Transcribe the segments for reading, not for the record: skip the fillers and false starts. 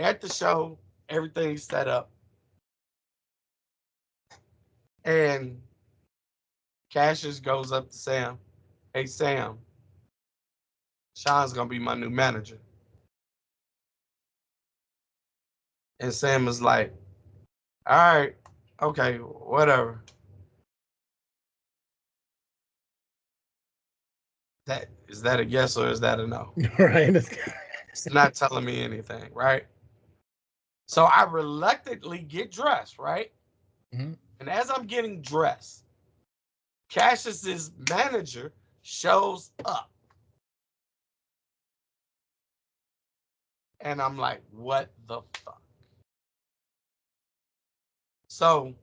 at the show, everything's set up, and Cassius goes up to Sam. Hey Sam, Sean's gonna be my new manager. And Sam is like, all right, okay, whatever. That is that a yes or is that a no? Right. It's not telling me anything, right? So I reluctantly get dressed, right? Mhm. And as I'm getting dressed, Cassius's manager shows up. And I'm like, what the fuck? So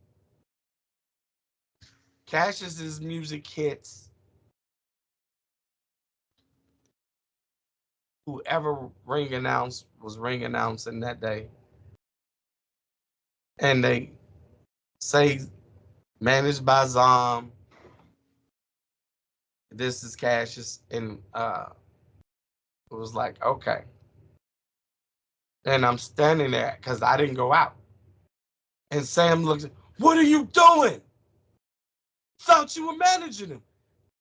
Cassius's music hits. Whoever ring announced was ring announcing that day. And they say managed by Zom. This is Cassius. And it was like, okay. And I'm standing there because I didn't go out. And Sam looks, what are you doing? Thought you were managing him.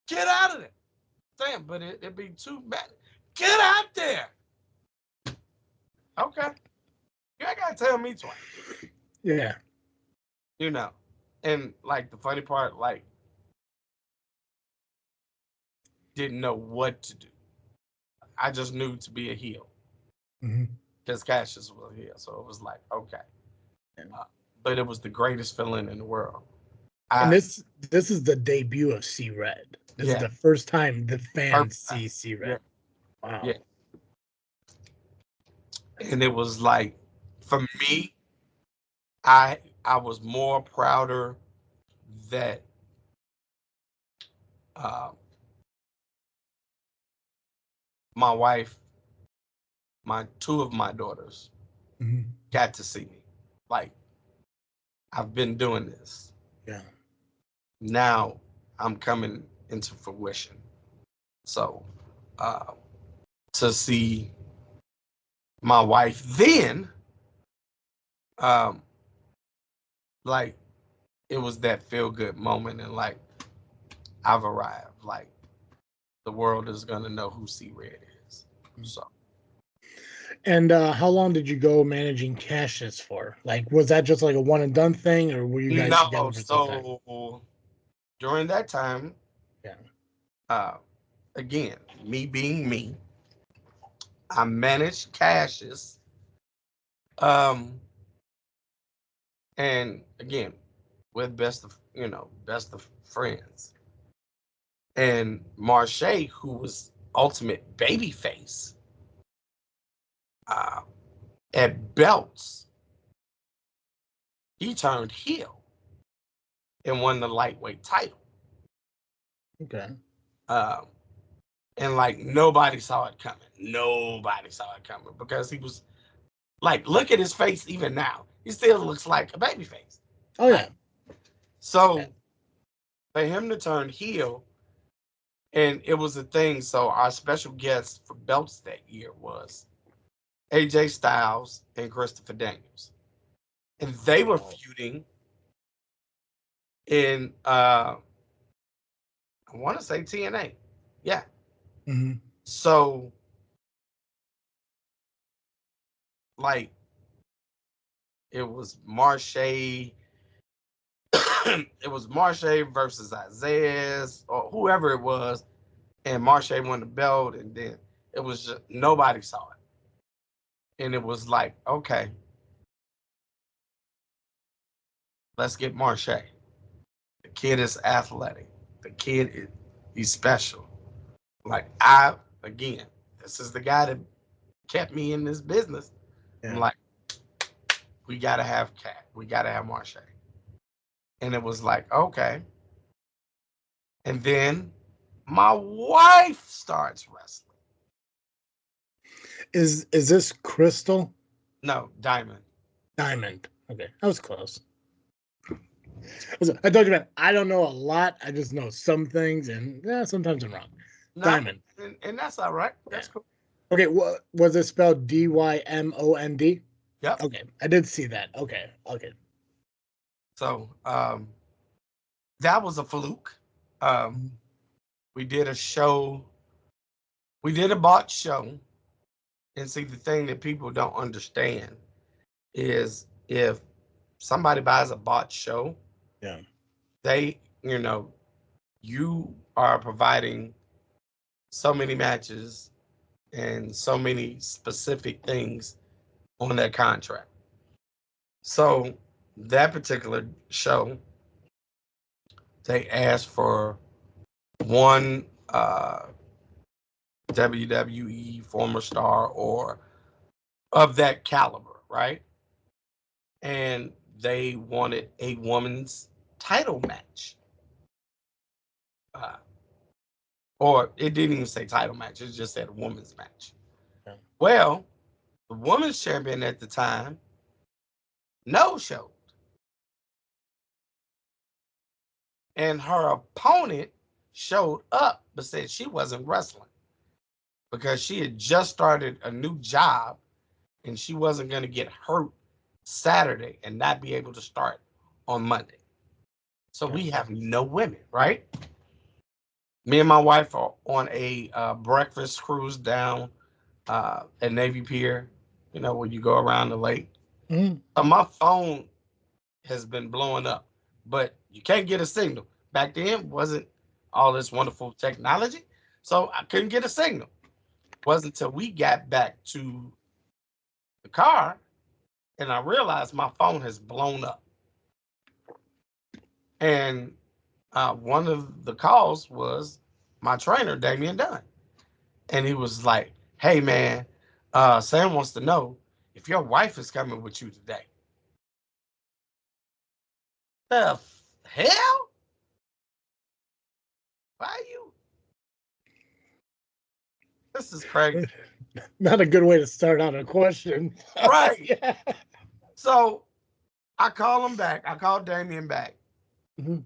Get out of there. Sam, but it'd be too bad. Get out there. Okay. You ain't got to tell me twice. Yeah. You know. And like the funny part, like, didn't know what to do. I just knew to be a heel Hmm. because Cassius was a heel. So it was like, okay. But it was the greatest feeling in the world. And I, this is the debut of C Red. This is yeah, the first time the fans perfect. see C Yeah, Red. Wow. yeah. And it was like, for me, I was more prouder that uh, my wife, my two of my daughters, Hmm. got to see me. Like I've been doing this. Yeah. Now I'm coming into fruition. So uh, to see my wife then, um, like it was that feel good moment, and like I've arrived. Like the world is gonna know who C Red is. So And how long did you go managing Cassius for? Like, was that just like a one and done thing, or were you guys no, together for some time? so during that time, Yeah. uh, again, me being me, I managed Cassius. Um, and again, with best of friends. And Marche, who was ultimate babyface, uh, at belts, he turned heel and won the lightweight title. Okay. Um, and like nobody saw it coming. Nobody saw it coming because he was like, look at his face even now. He still looks like a babyface. Oh Like yeah. Yeah. so for him to turn heel, and it was a thing. So our special guest for belts that year was AJ Styles and Christopher Daniels, and they were Wow. feuding in I want to say TNA. Yeah. Hmm. So like it was Marche, it was Marche versus Isaiah or whoever it was, and Marche won the belt, and then it was just nobody saw it, and it was like, okay, let's get Marche. The kid is athletic. The kid is he's special. Like I again, this is the guy that kept me in this business. I'm Yeah. like, we gotta have Cat. We gotta have Marche. And it was like, okay. And then my wife starts wrestling. Is this Crystal No, Diamond. Diamond? Okay, that was close. I told you, man. I don't know a lot. I just know some things, and yeah, sometimes I'm wrong. No, Diamond. and that's all right. Yeah. That's cool. Okay. What was it spelled? Dymond? Yep. Okay, I did see that. Okay, okay. So that was a fluke. Um, Mhm. we did a show. We did a bot show. And see, the thing that people don't understand is if somebody buys a bot show, Yeah, they, you are providing so many matches and so many specific things on that contract. So that particular show, they asked for one WWE former star or of that caliber, right? And they wanted a woman's title match. Uh, or it didn't even say title match, it just said a woman's match. yeah. Well, the women's champion at the time no showed, and her opponent showed up but said she wasn't wrestling because she had just started a new job and she wasn't going to get hurt Saturday and not be able to start on Monday. So Yeah. we have no women, right? Me and my wife are on a breakfast cruise down at Navy Pier, where you go around the lake. Mhm. My phone has been blowing up, but you can't get a signal. Back then, wasn't all this wonderful technology, so I couldn't get a signal. Wasn't until we got back to the car and I realized my phone has blown up. And one of the calls was my trainer, Damian Dunn. And he was like, "Hey, man, Sam wants to know if your wife is coming with you today." The hell? Why you? This is crazy. Not a good way to start out a question. Right. Yeah. So I call him back. I call Damien back. Mhm.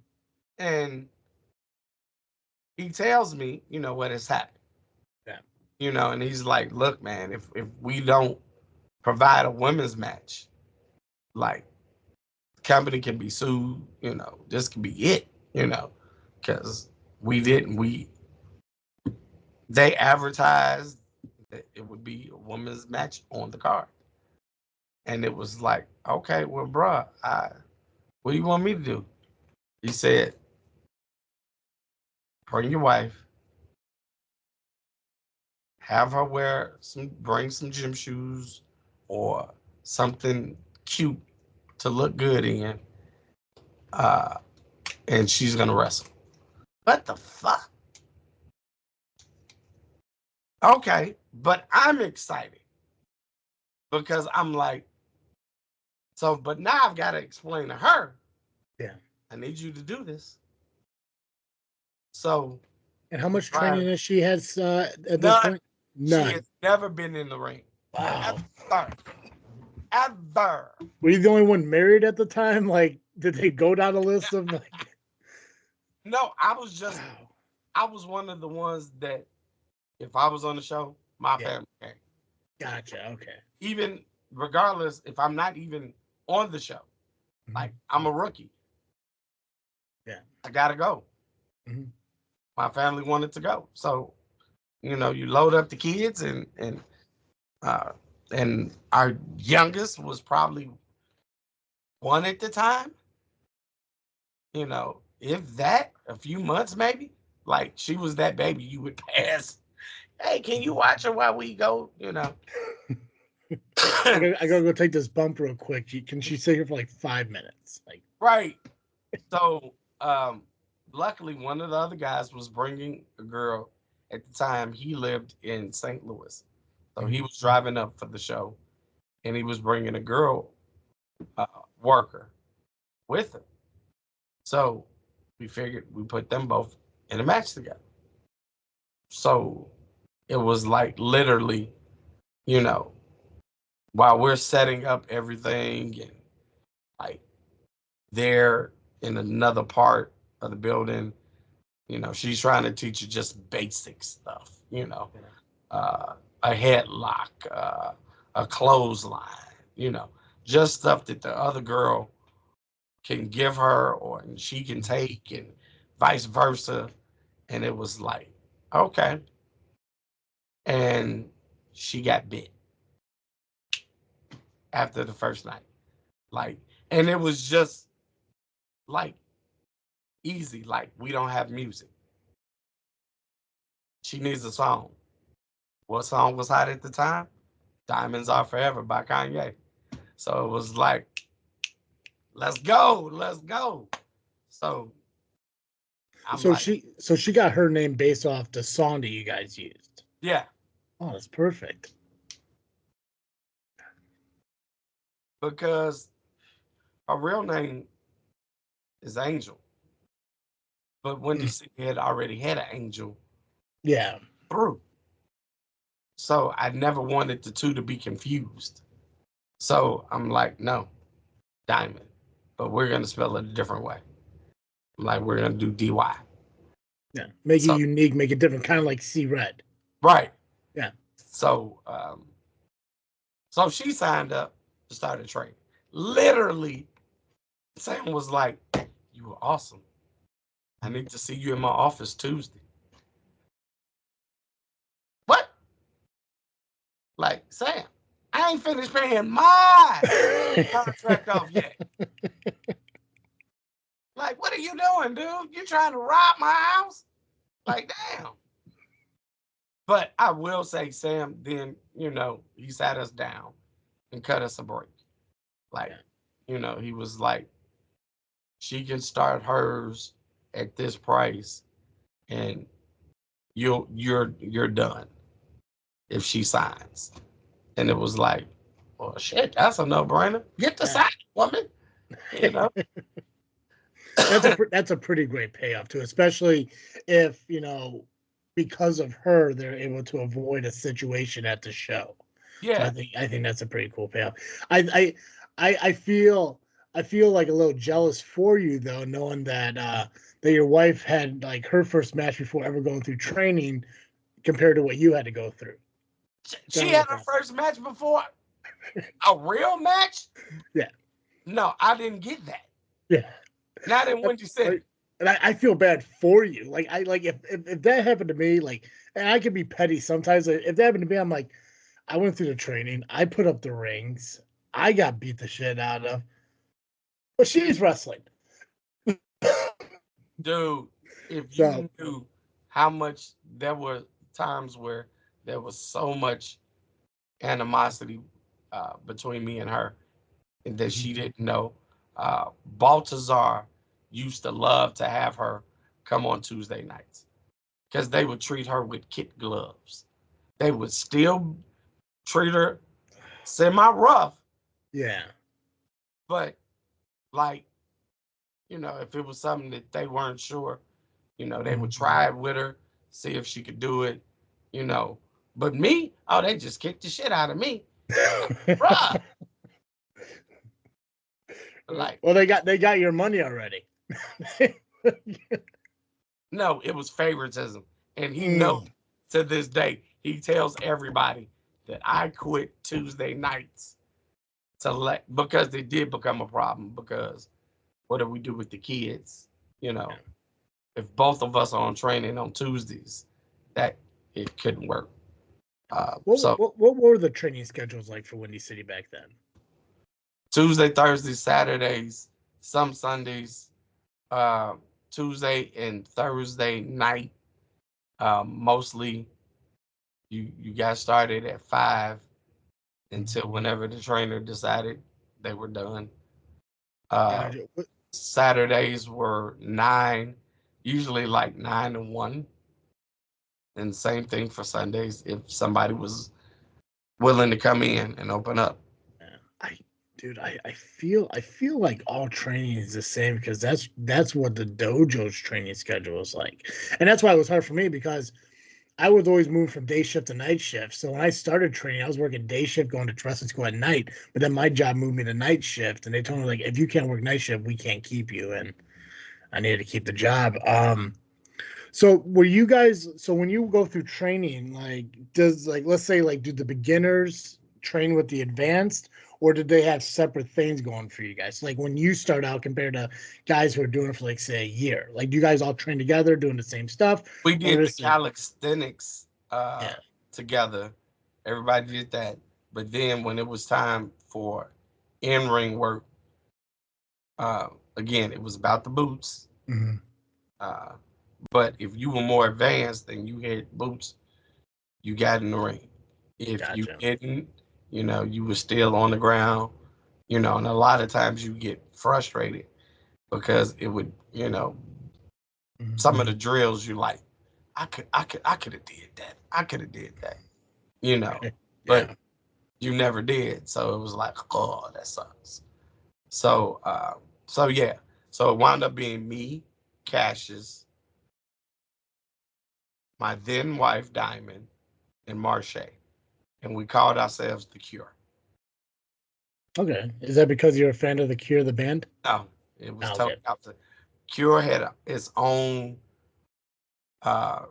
And he tells me, what has happened. Yeah. And he's like, "Look, man, if we don't provide a women's match, like, the company can be sued, this can be it, because we didn't we they advertised that it would be a women's match on the card." And it was like, "Okay, well, bruh, what do you want me to do?" He said, "Bring your wife, have her bring some gym shoes or something cute to look good in, uh, and she's gonna wrestle." What the fuck? Okay, but I'm excited because I'm like, so, but now I've got to explain to her, Yeah. I need you to do this. So And how we much training drive. has she has at this None. point? She has None. never been in the ring. Wow. Ever. Ever. Were you the only one married at the time? Like, did they go down a list of like? No, Wow. I was one of the ones that if I was on the show, my Yeah. family came. Gotcha. Okay. Even regardless if I'm not even on the show, Mhm. like I'm a rookie, Yeah. I gotta go. Mhm. My family wanted to go. So, you load up the kids uh and our youngest was probably one at the time, if that, a few months maybe. Like she was that baby you would pass. Hey, can you watch her while we go? I gotta go take this bump real quick. Can she sit here for like 5 minutes? Like, Right. So, luckily, one of the other guys was bringing a girl. At the time, he lived in St. Louis, so he mhm. was driving up for the show, and he was bringing a girl uh, worker with him. So we figured we put them both in a match together. So it was like literally, you know, while we're setting up everything and like they're in another part of the building, she's trying to teach you just basic stuff, Yeah. uh, a headlock, a clothesline. you know, just stuff that the other girl can give her or and she can take and vice versa. And it was like, okay. And she got bit after the first night. Like, and it was just like easy. Like, we don't have music. She needs a song. What song was hot at the time? Diamonds Are Forever by Kanye. So it was like, let's go, let's go. So I'm So like, she got her name based off the song that you guys used. yeah, Oh, that's perfect. because her real name is Angel. But Wendy Mm. C had already had an angel Yeah. through. So I never wanted the two to be confused. So I'm like, no, Diamond. But we're gonna spell it a different way. I'm like, we're gonna do DY. Yeah. Make it So unique, make it different, kind of like C Red. right. Yeah. So so she signed up to start a training. Literally, Sam was like, you were awesome. I need to see you in my office Tuesday. What? Like, Sam, I ain't finished paying my contract off yet. Like, what are you doing, dude? You trying to rob my house? Like, damn. But I will say, Sam, then, he sat us down and cut us a break. Like, Yeah. he was like, she can start hers at this price and you're done if she signs. And it was like, well, shit, that's a no-brainer. Get the Yeah. sign, woman. You know? That's a pretty great payoff too, especially if because of her they're able to avoid a situation at the show. So Yeah. I think that's a pretty cool payoff. I I feel like a little jealous for you though, knowing that your wife had like her first match before ever going through training compared to what you had to go through. She Tell me had about her that. first match before a real match. Yeah, No, I didn't get that. yeah. Not in Windy City. Like, and I feel bad for you. Like I like if that happened to me, like, and I can be petty sometimes. If that happened to me, I'm like, I went through the training, I put up the rings, I got beat the shit out of, but she's wrestling. Dude, if So you knew how much there were times where there was so much animosity between me and her and that she didn't know. Baltazar used to love to have her come on Tuesday nights because they would treat her with kid gloves. They would still treat her semi rough, yeah, but like, if it was something that they weren't sure, they would mhm. try it with her, see if she could do it, you know. But me, oh, they just kicked the shit out of me. Bruh. Like, Well, they got your money already. no, it was favoritism. And he knows Mm. to this day, he tells everybody that I quit Tuesday nights because they did become a problem. Because what do we do with the kids? You know, if both of us are on training on Tuesdays, that it couldn't work. So What were the training schedules like for Windy City back then? Tuesday, Thursday, Saturdays, some Sundays, uh, Tuesday and Thursday night. Mostly you got started at 5 until whenever the trainer decided they were done. Uh, Gotcha. Saturdays were 9, usually like 9 to 1, and same thing for Sundays if somebody was willing to come in and open up. Yeah. Dude, I feel like all training is the same because that's what the dojo's training schedule is like, and that's why it was hard for me because I was always moving from day shift to night shift. So when I started training, I was working day shift, going to wrestling school at night. But then my job moved me to night shift, and they told me like, if you can't work night shift, we can't keep you, and I needed to keep the job. So were you guys? So when you go through training, like, does like let's say like do the beginners train with the advanced, or did they have separate things going for you guys? Like when you start out compared to guys who are doing it for like say a year, like do you guys all train together doing the same stuff, We or did the this is calisthenics yeah, together. Everybody did that. But then when it was time for in-ring work, uh, again, it was about the boots. hmm Uh, but if you were more advanced and you had boots, you got in the ring. If you gotcha. didn't, you were still on the ground, and a lot of times you get frustrated because it would, some of hmm the drills you like, I could have did that. I could have did that, you know, but Yeah. you never did. So it was like, oh, that sucks. So, so yeah. So it wound up being me, Cassius, my then wife Diamond, and Marche, and we called ourselves the Cure. Okay. Is that because you're a fan of the Cure, the band? No, it was Oh, totally okay. opposite. Cure had its own uh,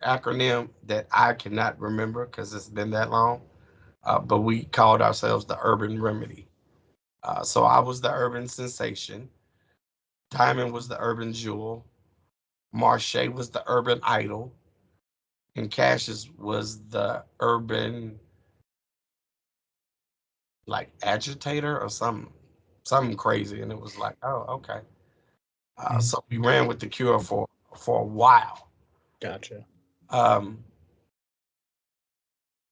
acronym that I cannot remember because it's been that long. But we called ourselves the Urban Remedy. So I was the Urban Sensation. Diamond was the Urban Jewel. Marche was the Urban Idol. And Cassius was the Urban like agitator or something crazy. And it was like, oh, okay. Mhm. So we ran with the Cure for a while. Gotcha. Um,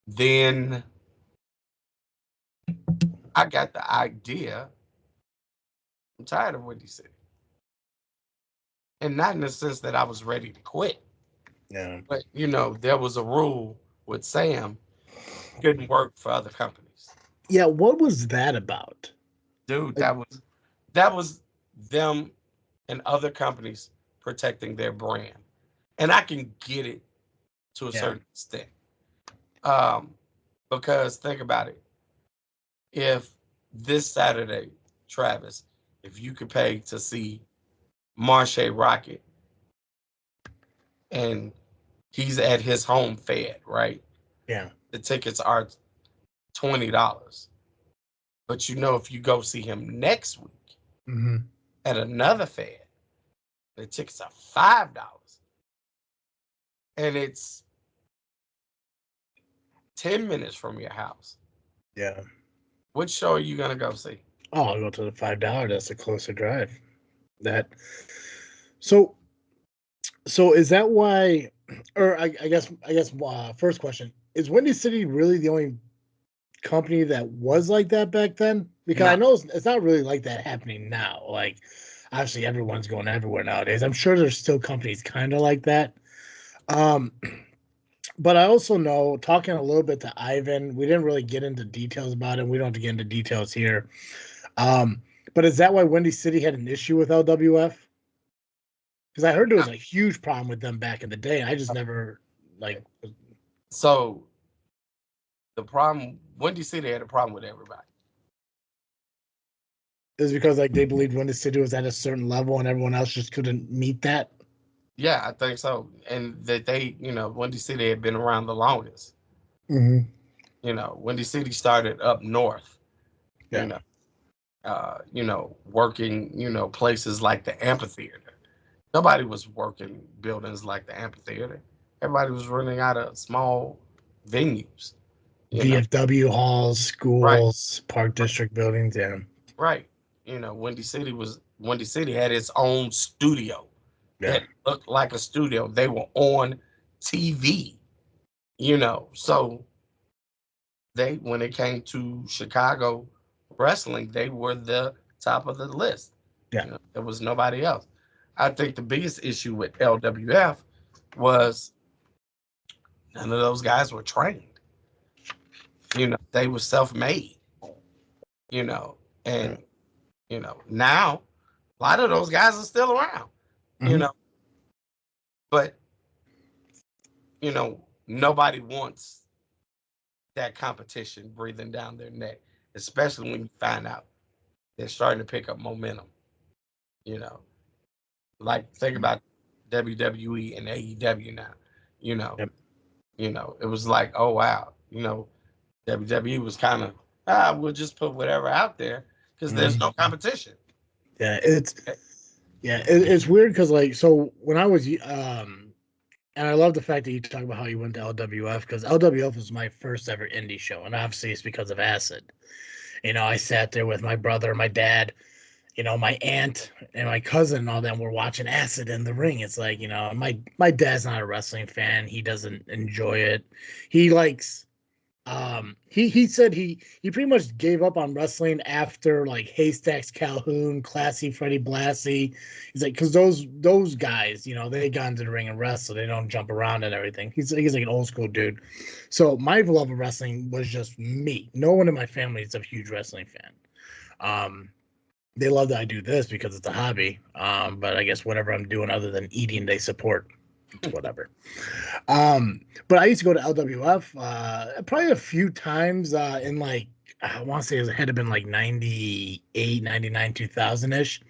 then I got the idea. I'm tired of Windy City, and not in the sense that I was ready to quit, Yeah. but there was a rule with Sam couldn't work for other companies. Yeah. What was that about? Dude, Like, that was them and other companies protecting their brand, and I can get it to a yeah. certain extent. Um, because think about it, if this Saturday, Travis, if you could pay to see Marche Rocket and he's at his home fed, right? Yeah. The tickets are $20. But if you go see him next week hmm at another fed, the tickets are $5. And it's 10 minutes from your house. Yeah. Which show are you gonna go see? Oh, I'll go to the $5. That's a closer drive. That so so is that why? Or I guess first question is Windy City really the only company that was like that back then? Because I No. know it's not really like that happening now. Like obviously everyone's going everywhere nowadays. I'm sure there's still companies kind of like that. Um, but I also know talking a little bit to Ivan, we didn't really get into details about it. We don't have to get into details here. Um, but is that why Windy City had an issue with LWF? Because I heard there was a huge problem with them back in the day. I just never like So the problem, Windy City had a problem with everybody. it was because like they believed Windy City was at a certain level and everyone else just couldn't meet that. Yeah, I think so. And that Windy City had been around the longest. hmm Windy City started up north, you Yeah. know, working, places like the amphitheater. Nobody was working buildings like the amphitheater. Everybody was running out of small venues, you know. VFW halls, Right, schools, park right, district buildings. Yeah. right. Windy City had its own studio Yeah. that looked like a studio. They were on TV, So they when it came to Chicago wrestling, they were the top of the list. Yeah. There was nobody else. I think the biggest issue with LWF was none of those guys were trained. They were self-made, you know, Yeah. and now a lot of those guys are still around, you hmm know, but nobody wants that competition breathing down their neck, especially when you find out they're starting to pick up momentum, you know. Like think about WWE and AEW now, you know, Yep. it was like, oh wow, WWE was kind of we'll just put whatever out there because there's no Mhm. competition. Yeah, it's weird because like so when I was and I love the fact that you talk about how you went to LWF because LWF was my first ever indie show, and obviously it's because of Acid. I sat there with my brother, my dad, my aunt and my cousin and all them were watching Acid in the ring. It's like, my dad's not a wrestling fan. He doesn't enjoy it. He likes he said he pretty much gave up on wrestling after like Haystacks Calhoun, Classy Freddie Blassie. He's like, because those guys, they got into the ring and wrestle. They don't jump around and everything. He's like an old school dude. So my love of wrestling was just me. No one in my family is a huge wrestling fan. They love that I do this because it's a hobby. But I guess whatever I'm doing other than eating, they support. It's whatever. But I used to go to LWF probably a few times in like, I want to say it had to been like 98, 99, 2000 ish.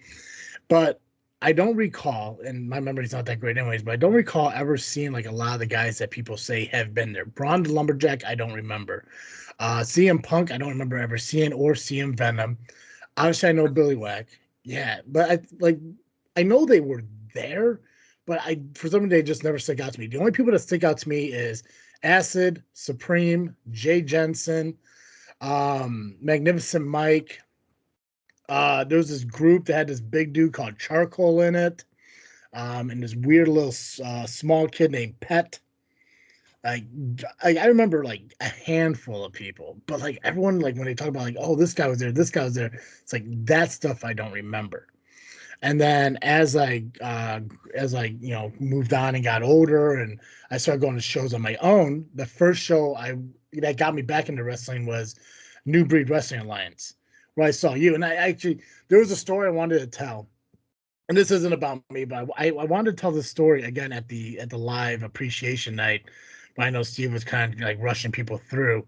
But I don't recall, and my memory's not that great anyways, but I don't recall ever seeing like a lot of the guys that people say have been there. Braun the Lumberjack, I don't remember. CM Punk, I don't remember ever seeing or CM Venom. Obviously, I know Billy Whack. Yeah, but I know they were there, but I for some reason they just never stick out to me. The only people that stick out to me is Acid, Supreme, Jay Jensen, Magnificent Mike. There was this group that had this big dude called Charcoal in it, and this weird little small kid named Pet. Like I remember like a handful of people, but like everyone like when they talk about like, oh, this guy was there, this guy was there, it's like that stuff I don't remember. And then as I moved on and got older and I started going to shows on my own, the first show I that got me back into wrestling was New Breed Wrestling Alliance, where I saw you. And I actually there was a story I wanted to tell. And this isn't about me, but I wanted to tell the story again at the live appreciation night. But I know Steve was kind of like rushing people through.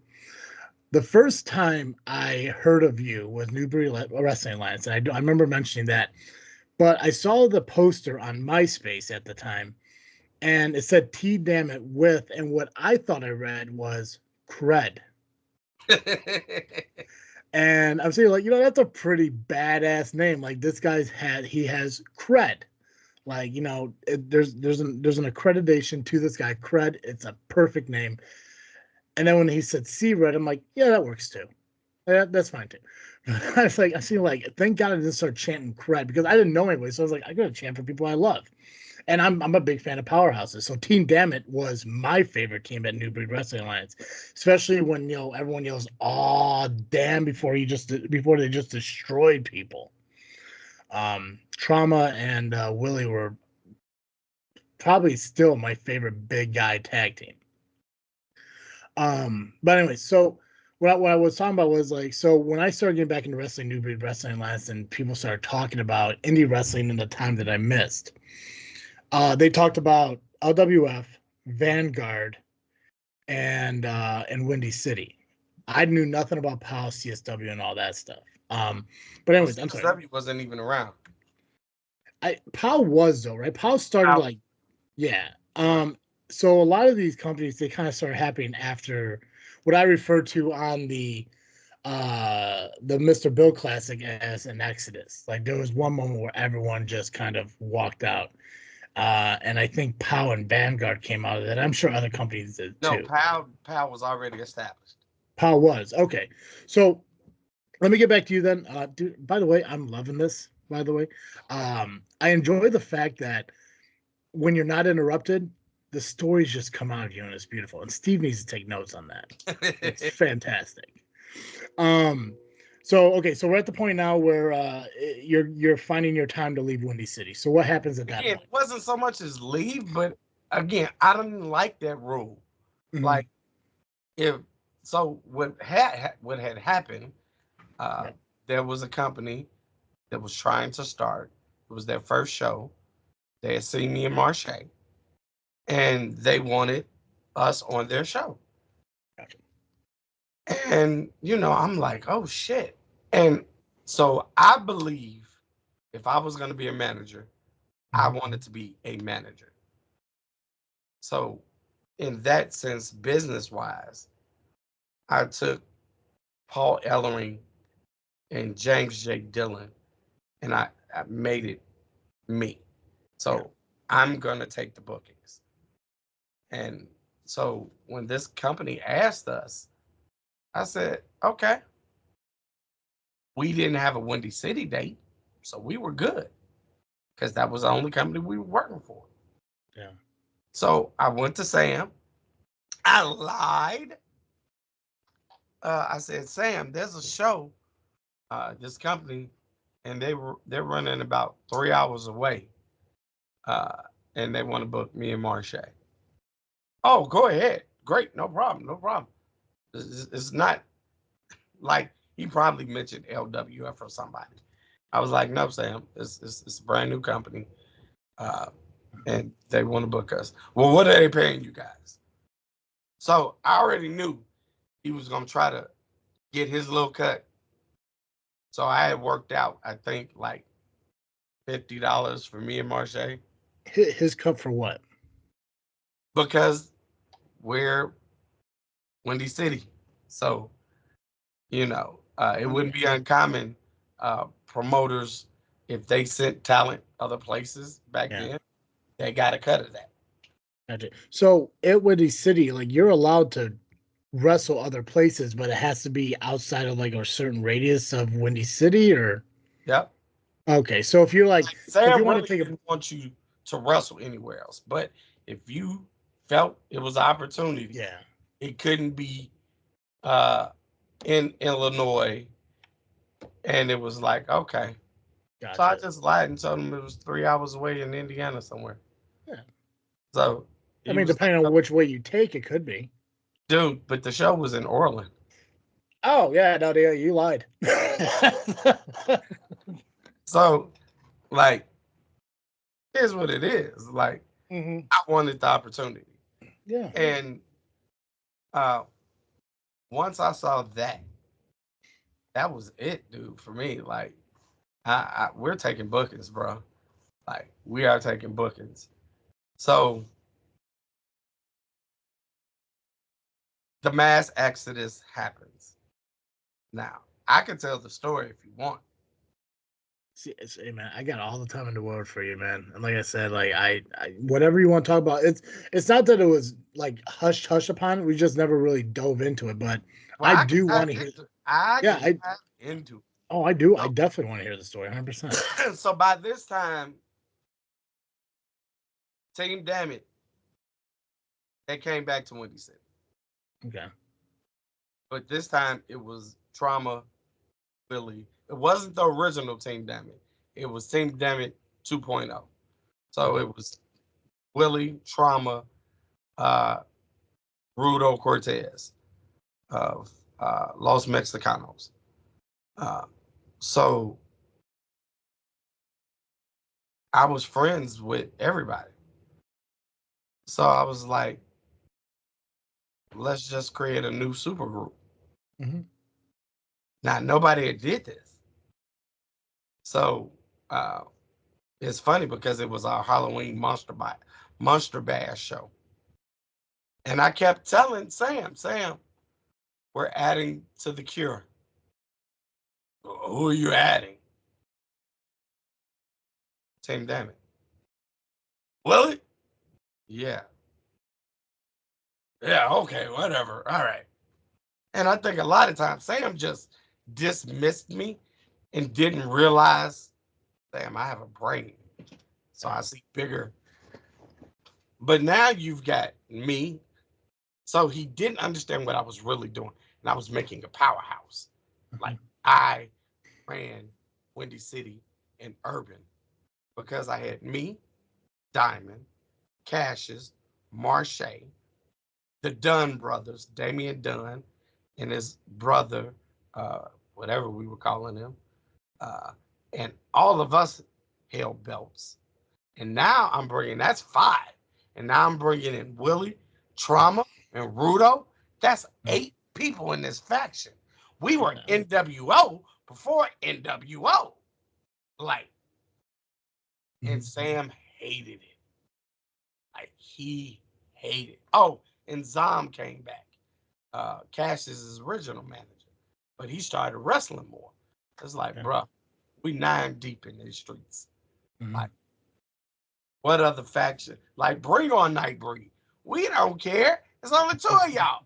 The first time I heard of you was Newbury Wrestling Alliance, and I remember mentioning that. But I saw the poster on MySpace at the time, and it said "T damn it" with, and what I thought I read was "cred." And I'm saying, like, that's a pretty badass name. Like, this guy's he has cred. Like, there's an accreditation to this guy. Cred. It's a perfect name. And then when he said C red, I'm like, yeah, that works too. Yeah, that's fine too. I was like, I see, like, thank God I didn't start chanting cred because I didn't know anybody. So I was like, I gotta chant for people I love. And I'm a big fan of powerhouses. So Team Dammit was my favorite team at New Breed Wrestling Alliance, especially when everyone yells "Aw, damn" before they just destroyed people. Trauma and Willie were probably still my favorite big guy tag team. But anyway, so what I was talking about was like, so when I started getting back into wrestling, New Breed Wrestling Alliance, and people started talking about indie wrestling in the time that I missed, they talked about LWF, Vanguard, and Windy City. I knew nothing about POW, CSW, and all that stuff. But Well, anyways, I'm sorry. CSW wasn't even around. POW was though, right? POW started Out. like, yeah. Right. So a lot of these companies they kind of started happening after what I refer to on the Mr. Bill Classic as an exodus. Like there was one moment where everyone just kind of walked out. And I think POW and Vanguard came out of that. I'm sure other companies did No, too. POW was already established. POW was okay. So let me get back to you then. Dude, by the way, I'm loving this. By the way, I enjoy the fact that when you're not interrupted, the stories just come out of you and it's beautiful. And Steve needs to take notes on that. It's fantastic. Um, so okay, so we're at the point now where you're finding your time to leave Windy City. So what happens at that Again, point? it wasn't so much as leave, but again, I didn't like that rule. Mhm. Like if so, what had happened? Uh, Yeah, there was a company that was trying to start. It was their first show. They had seen me in Marche, and they wanted us on their show. gotcha. And I'm like, oh shit. And so I believe if I was going to be a manager, I Mhm. wanted to be a manager. So in that sense, business wise, I took Paul Ellering and James J. Dillon, and I made it me. Yeah. So I'm gonna take the bookings. And so when this company asked us, I said, okay, we didn't have a Windy City date, so we were good because that was the only company we were working for. Yeah. So I went to Sam. I lied. I said, Sam, there's a show, this company, and they're running about 3 hours away, uh, and they want to book me and Marche. Oh, go ahead. Great, no problem, no problem. It's not like he probably mentioned LWF or somebody. I was like, no, Sam, it's a brand new company, uh, and they want to book us. Well, what are they paying you guys? So I already knew he was gonna try to get his little cut. So I had worked out, I think, like $50 for me and Marche His cup for what? because we're Windy City. So, it Okay. wouldn't be uncommon, promoters, if they sent talent other places back Yeah. then, they got a cut of that. Gotcha. So at Windy City, like you're allowed to wrestle other places, but it has to be outside of like a certain radius of Windy City, or Yep. okay. So if you're like, so if you Sam want to really take a didn't want you to wrestle anywhere else. But if you felt it was an opportunity, yeah, it couldn't be uh, in Illinois. And it was like, okay. So I gotcha. just lied and told him it was 3 hours away in Indiana somewhere. Yeah. So I he mean, was depending on like, which way you take, it could be. dude, but the show was in Orland. Oh yeah, no, yeah, you lied. So, like, here's what it is. Like, hmm I wanted the opportunity. Yeah. And uh, once I saw that, that was it, dude, for me. Like, we're taking bookings, bro. Like, we are taking bookings. So the mass exodus happens. Now, I can tell the story if you want. Hey man, I got all the time in the world for you, man. And like I said, like whatever you want to talk about, it's not that it was like hush hush upon. We just never really dove into it, but Well, I I can do dive want to hear. into it. I Yeah, can I dive into oh I do. I it. definitely want to hear the story, 100%. So by this time, Team Dammit, they came back to Windy City. Okay. But this time it was Trauma, Billy. It wasn't the original Team Dammit. It was Team Dammit 2.0. So Okay. it was Willie, Trauma, uh, Rudo Cortez of Los Mexicanos. Uh, so I was friends with everybody. So I was like, let's just create a new super group. hmm Now nobody had did this. So uh, it's funny because it was our Halloween Monster Bash show. And I kept telling Sam, we're adding to the cure. Who are you adding? Team Dammit. Willie? Yeah. Yeah, okay, whatever. All right. And I think a lot of times Sam just dismissed me and didn't realize, damn, I have a brain. So I Yeah. see bigger. But now you've got me. So he didn't understand what I was really doing. And I was making a powerhouse. Like hmm I ran Windy City and Urban because I had me, Diamond, Cassius, Marche, the Dunn brothers, Damian Dunn, and his brother, whatever we were calling him, uh, and all of us held belts. And now I'm bringing that's five, and now I'm bringing in Willie, Trauma, and Rudo. That's eight people in this faction. We were Yeah. NWO before NWO, like, and hmm Sam hated it. Like he hated. Oh, and Zom came back. Cash is his original manager, but he started wrestling more. It's like, Yeah. bruh, we 9 deep in these streets. Mhm. Like, what other faction? Like, bring on Nightbreed. We don't care. It's only 2 of y'all.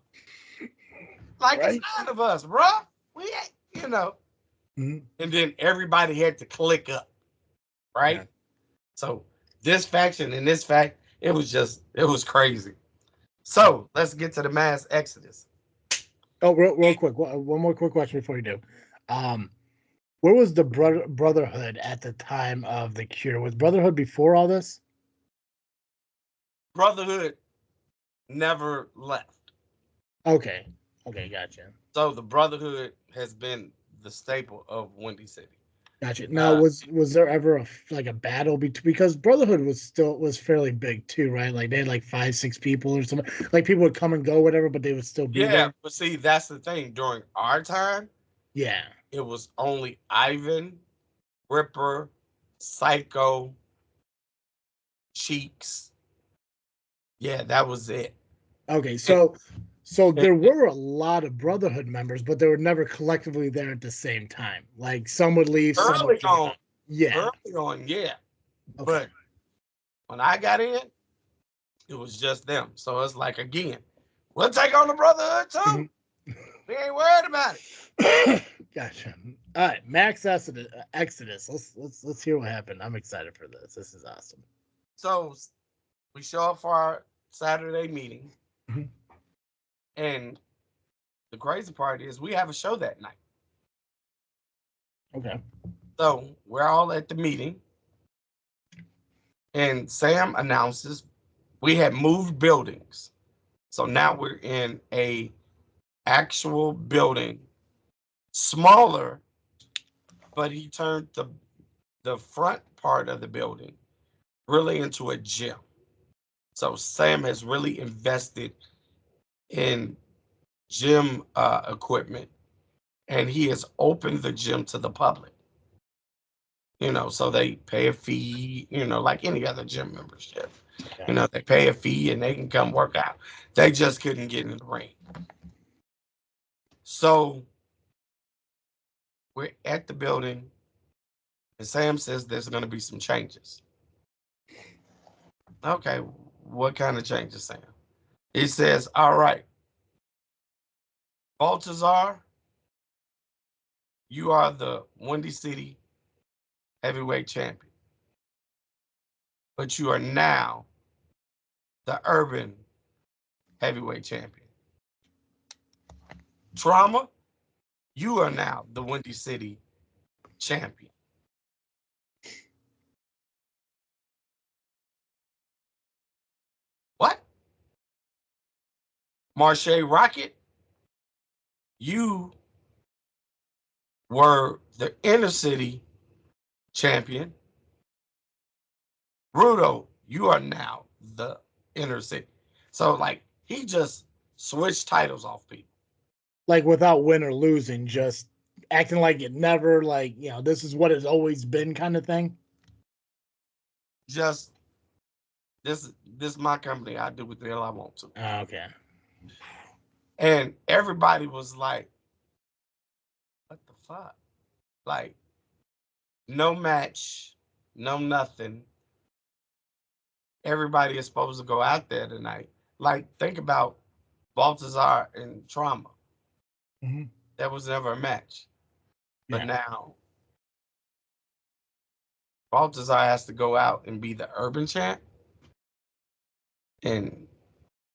Like, it's Right. 9 of us, bruh. We ain't, you know. Mhm. And then everybody had to click up, Yeah. right? So this faction and this fact, it was crazy. Yeah. So let's get to the mass exodus. Oh, real quick. One more quick question before you do. Um, where was the Brotherhood at the time of the cure? Was Brotherhood before all this? Brotherhood never left. Okay. Okay, gotcha. So the Brotherhood has been the staple of Windy City. Gotcha. Now, Uh, was there ever like a battle between, because Brotherhood was fairly big too, right? Like they had like 5, 6 people or something. Like people would come and go, whatever, but they would still be yeah, there. but see, that's the thing. During our time, Yeah. it was only Ivan, Ripper, Psycho, Cheeks. Yeah, that was it. Okay. And, So and there were a lot of Brotherhood members, but they were never collectively there at the same time. Like some would leave, some would early join on, up. Yeah. yeah. Okay. But when I got in, it was just them. So it's like again, we'll take on the Brotherhood too. Mhm. We ain't worried about it. Gotcha. All right, Max Exodus. Exodus. Let's hear what happened. I'm excited for this. This is awesome. So we show up for our Saturday meeting, Mhm. and the crazy part is we have a show that night. Okay. So we're all at the meeting, and Sam announces we had moved buildings. So now we're in a actual building, smaller, but he turned the front part of the building really into a gym. So Sam has really invested in gym equipment, and he has opened the gym to the public. So they pay a fee, like any other gym membership. Yeah. They pay a fee and they can come work out. They just couldn't get in the ring. So we're at the building, and Sam says there's going to be some changes. Okay, what kind of changes, Sam? He says, all right, Baltazar, you are the Windy City heavyweight champion, but you are now the urban heavyweight champion. Trauma, you are now the Windy City champion. What? Marche Rocket, you were the inner city champion. Rudo, you are now the inner city. So, like, he just switched titles off people. Like without win or losing, just acting like it never, like, this is what it's always been, kind of thing. Just this is my company. I do what the hell I want to. Okay. And everybody was like, what the fuck? Like, no match, no nothing. Everybody is supposed to go out there tonight. Like, think about Baltazar and Trauma. Hmm. That was never a match. But Yeah. now Baltazar has to go out and be the urban champ, and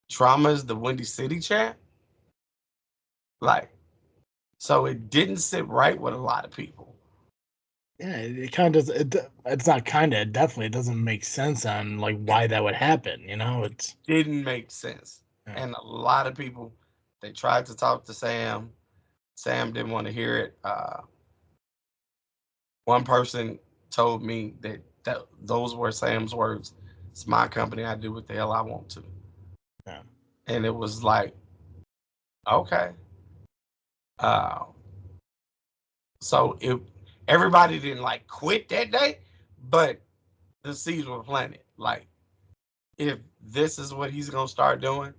Trauma is the Windy City champ. Like, so it didn't sit right with a lot of people. Yeah. It kind of does. It's not kind of. It definitely doesn't make sense on like why that would happen. It's. Didn't make sense. Yeah. And a lot of people, they tried to talk to Sam. Sam didn't want to hear it. One person told me that those were Sam's words. It's my company. I do what the hell I want to. Yeah. And it was like, okay. Uh, so everybody didn't like quit that day, but the seeds were planted. Like, if this is what he's gonna start doing,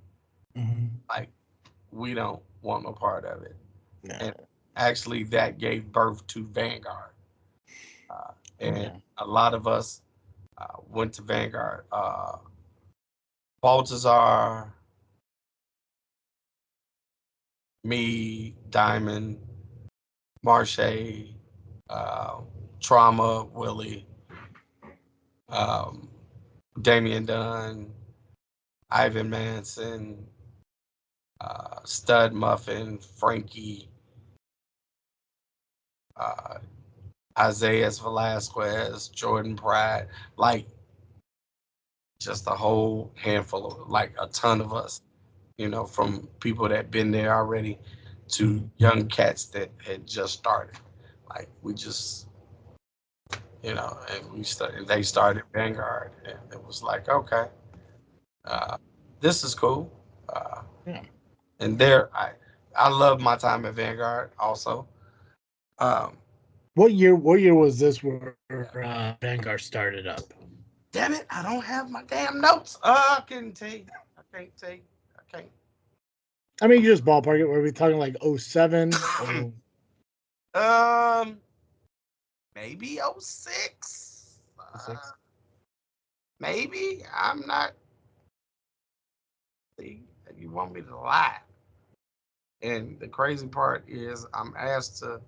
Hmm. like, we don't want no part of it. And No. actually, that gave birth to Vanguard. Uh, and Okay. a lot of us went to Vanguard. Baltazar, me, Diamond, Marche, uh, Trauma, Willie, um, Damian Dunn, Ivan Manson, Stud Muffin, Frankie, uh, Isaiah Velasquez, Jordan Pride, like just a whole handful of, like a ton of us, from people that been there already to young cats that had just started. Like we just, and they started Vanguard, and it was like, okay, uh, this is cool. Uh, Yeah. and there, I love my time at Vanguard also. Um, What year was this where Vanguard started up? Damn it, I don't have my damn notes. I couldn't tell you. I can't tell you. I I mean, you just ballpark it. Were we talking like '07 can't. or Maybe '06. '06? Maybe. I'm not. See, you want me to lie. And the crazy part is, I'm asked to.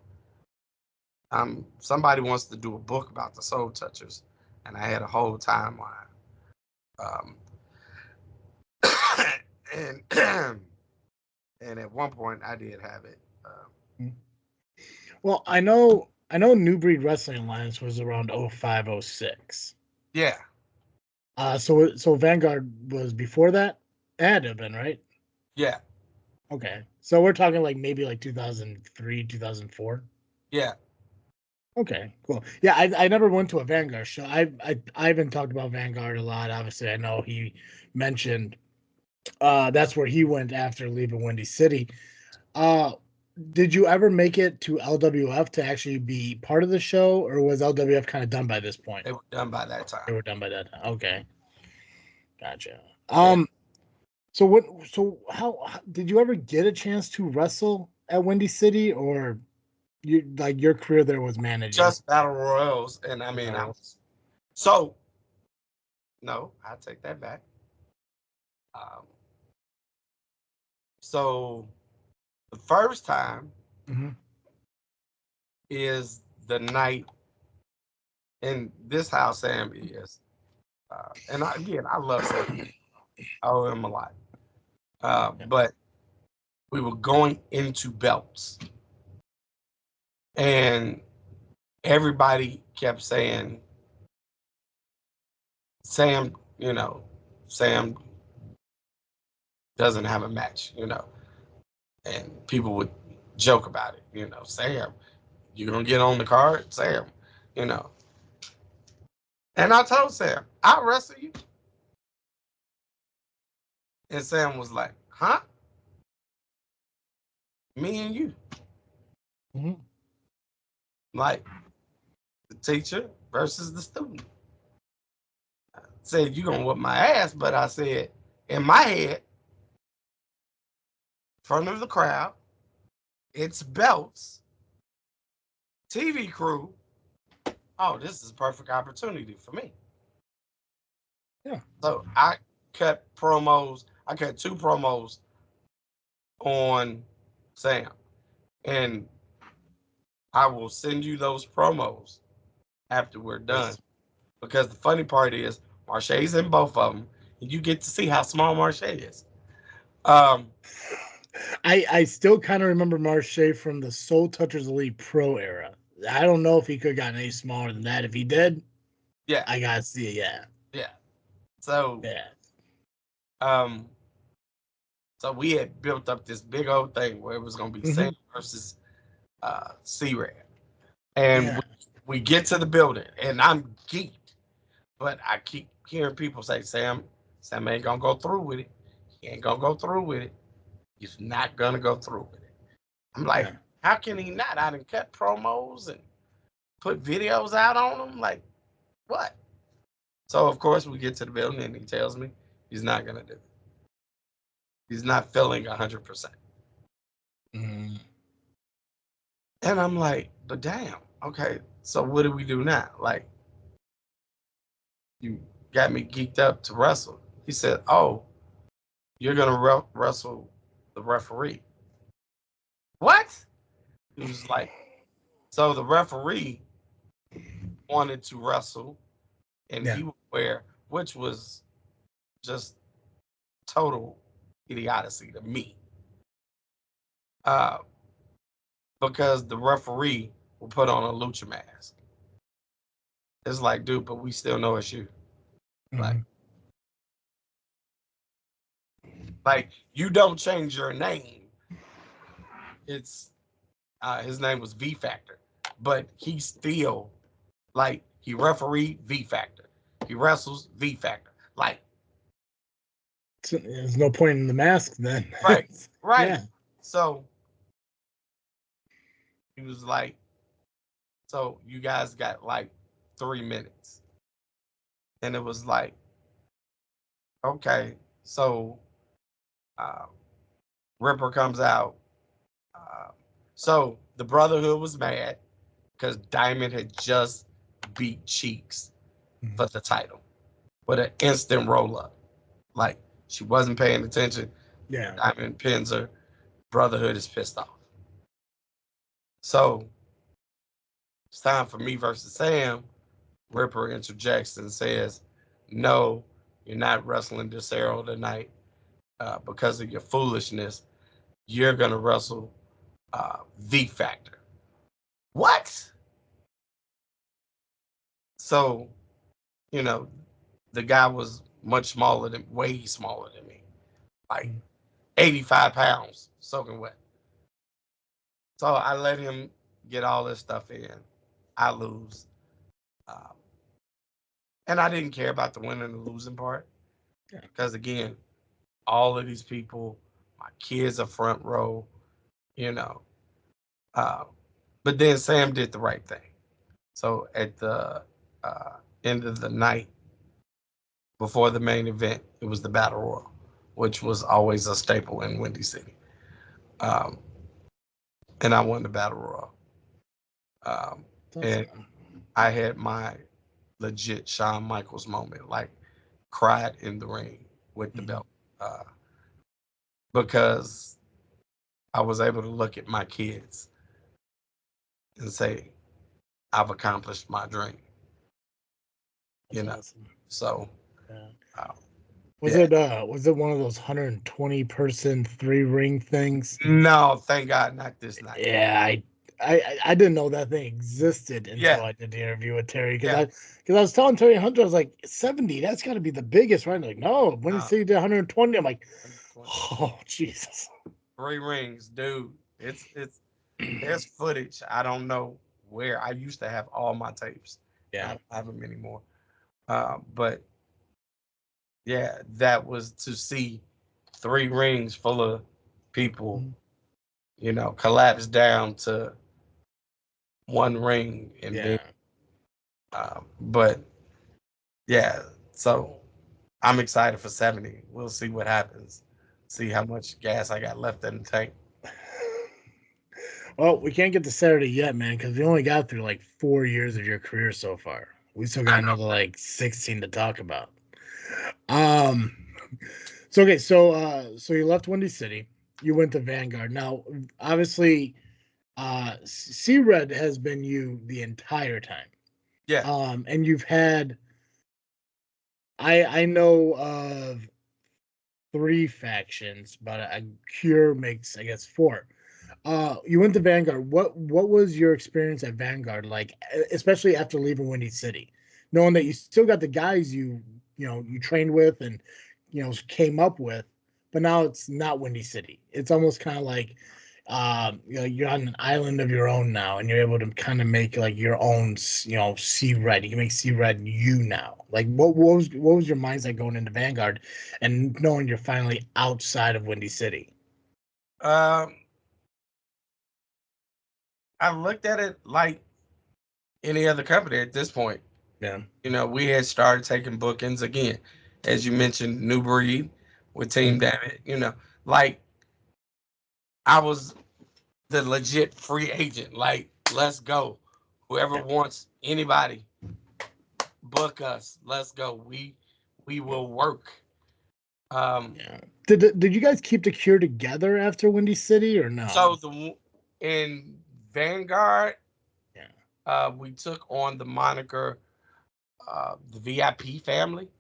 Somebody wants to do a book about the Soul Touchers, and I had a whole timeline. Um, and and at one point, I did have it. Well, I know New Breed Wrestling Alliance was around '05, '06. Yeah, So Vanguard was before that? It had to have been, right? yeah, Okay. So we're talking like maybe like 2003, 2004. yeah. Okay, cool. Yeah, I never went to a Vanguard show. I haven't talked about Vanguard a lot. Obviously, I know he mentioned that's where he went after leaving Windy City. Uh did you ever make it to LWF to actually be part of the show, or was LWF kind of done by this point? They were done by that They time. were done by that time. Okay, gotcha. Yeah. So what? So how did you ever get a chance to wrestle at Windy City, or your career there was managing? Just battle royals, and I mean, I Battles. was so no, I take that back. Um, so the first time Hmm. is the night, and this how Sam is, and again, I love Sam. I owe him a lot, but we were going into belts, and everybody kept saying, "Sam, Sam doesn't have a match," and people would joke about it, Sam, you gonna get on the card, Sam, you know. And I told Sam, I'll wrestle you. And Sam was like, huh? Me and you. Hmm. Like the teacher versus the student. I said, you gonna whip my ass, but I said, in my head, in front of the crowd, it's belts, TV crew. Oh, this is a perfect opportunity for me. Yeah. So I cut promos. I cut two promos on Sam. And I will send you those promos after we're done. Yes. Because the funny part is, Marche's in both of them, and you get to see how small Marche is. Um, I still kind of remember Marche from the Soul Touchers Elite Pro era. I don't know if he could have gotten any smaller than that. If he did, yeah, I gotta see it. Yeah. yeah. So, Yeah. um, so we had built up this big old thing where it was gonna be Sam Hmm. versus C-Rad, and Yeah. we get to the building, and I'm geeked, but I keep hearing people say, Sam ain't gonna go through with it. He ain't gonna go through with it. He's not gonna go through with it. I'm like, Yeah. how can he not? I done cut promos and put videos out on him. Like, what? So of course we get to the building and he tells me he's not gonna do it. He's not feeling 100%. Mm. And I'm like, but damn, okay, so what do we do now? Like, you got me geeked up to wrestle. He said, oh, you're going to wrestle the referee. What? He was like, so the referee wanted to wrestle and Yeah. he would wear, which was just total idiocy to me. Uh, because the referee will put on a lucha mask. It's like, dude, but we still know it's you. Like, Mhm. like you don't change your name. It's his name was V Factor, but he still like he referee V Factor, he wrestles V Factor. Like, So, there's no point in the mask then. right, right. Yeah. So he was like, so you guys got like 3 minutes, and it was like, okay, so uh, Ripper comes out. Uh, so the Brotherhood was mad because Diamond had just beat Cheeks Mhm. for the title with an instant roll up. Like, she wasn't paying attention. Yeah. Diamond pins her. Brotherhood is pissed off. So it's time for me versus Sam. Ripper interjects and says, no, you're not wrestling this arrow tonight because of your foolishness. You're going to wrestle V Factor. What? So, you know, the guy was much smaller than, way smaller than me, like Mhm. 85 pounds soaking wet. So I let him get all this stuff in. I lose. Um, and I didn't care about the winning and the losing part Yeah. because, again, all of these people, my kids are front row, you know. Uh, but then Sam did the right thing. So at the end of the night, before the main event, it was the Battle Royal, which was always a staple in Windy City. Um, and I won the Battle Royal. That's And awesome. I had my legit Shawn Michaels moment, like cried in the ring with the Mhm. belt, uh, because I was able to look at my kids and say, I've accomplished my dream, That's you know? awesome. So, Yeah. uh, Was yeah. it one of those 120 person 3 ring things? No, thank God, not this night. Yeah, I didn't know that thing existed until Yeah, I did the interview with Terry yeah. because I was telling Terry Hunter I was like 70, that's got to be the biggest, right? Like, no, when you Uh, say 120, I'm like, 120. oh Jesus. 3 rings, dude. It's there's footage. I don't know where. I used to have all my tapes. I Yeah. don't have them anymore. But yeah, that was to see 3 rings full of people, Mhm. collapse down to one ring, and then, Yeah. but yeah, so I'm excited for 70. We'll see what happens. See how much gas I got left in the tank. Well, we can't get to Saturday yet, man, because we only got through like 4 years of your career so far. We still I got know. another like 16 to talk about. Um, so okay, so you left Windy City, you went to Vanguard. Now, obviously, C Red has been you the entire time. Yeah, And you've had I know of 3 factions, but a Cure makes I guess 4. You went to Vanguard. What was your experience at Vanguard like, especially after leaving Windy City, knowing that you still got the guys you trained with and came up with, but now it's not Windy City. It's almost kind of like you're on an island of your own now, and you're able to kind of make like your own C Red. You can make C Red you now. Like what was your mindset going into Vanguard, and knowing you're finally outside of Windy City? um, I looked at it like any other company at this point. Yeah. We had started taking bookings again, as you mentioned, New Breed with Team Mhm. Dammit. Like I was the legit free agent. Like, let's go. Whoever Yeah. wants anybody, book us. Let's go. We Yeah. will work. Um, Yeah. Did you guys keep the cure together after Windy City or no? so in Vanguard, Yeah. we took on the moniker the VIP family.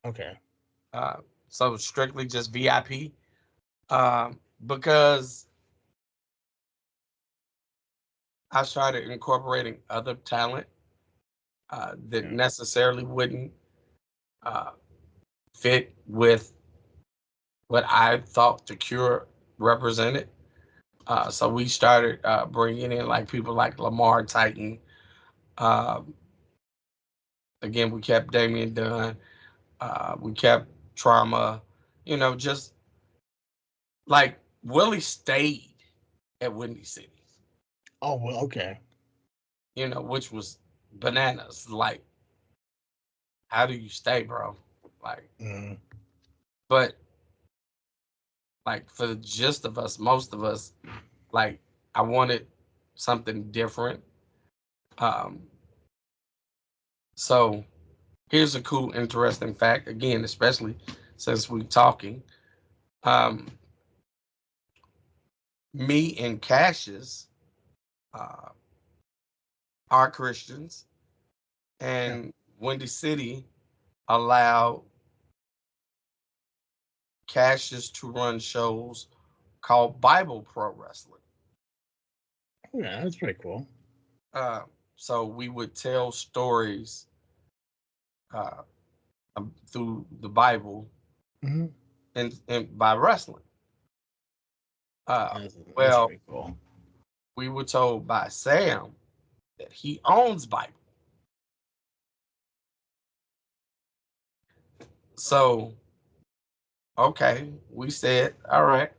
Okay. Uh, so strictly just VIP. Because I started incorporating other talent that Yeah. necessarily wouldn't uh, fit with what I thought the cure represented. So we started bringing in like people like Lamar Titan. Um, Again, we kept Damian Dunn. We kept Trauma. Just like Willie stayed at Windy City. Oh well. Okay. Which was bananas. Like, how do you stay, bro? Like, Mm. but like for the gist of us, most of us, like I wanted something different. Um, so here's a cool, interesting fact. Again, especially since we're talking, um, me and Cassius uh, are Christians, Yeah. and Windy City allowed Cassius to run shows called Bible Pro Wrestling. Oh, yeah. That's pretty cool. Uh, so we would tell stories uh, through the Bible Hmm. and by wrestling. Uh, That's well, pretty cool. we were told by Sam that he owns Bible. So, okay, we said, all right.